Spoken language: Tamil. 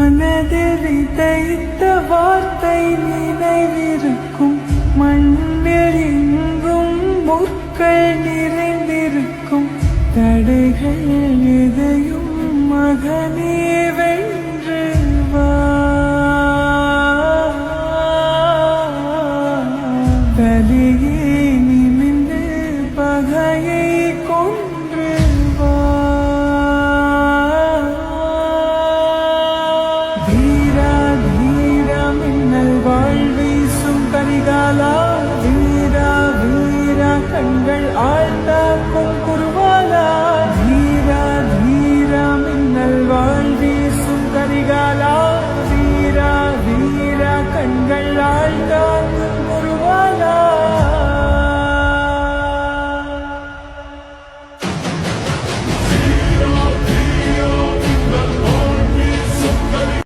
மனதில் விதைத்த வார்த்தை நினைவிருக்கும். மண்ணில் எங்கும் முற்கள் நிறைந்திருக்கும். தடைகள் எதையும் மகனே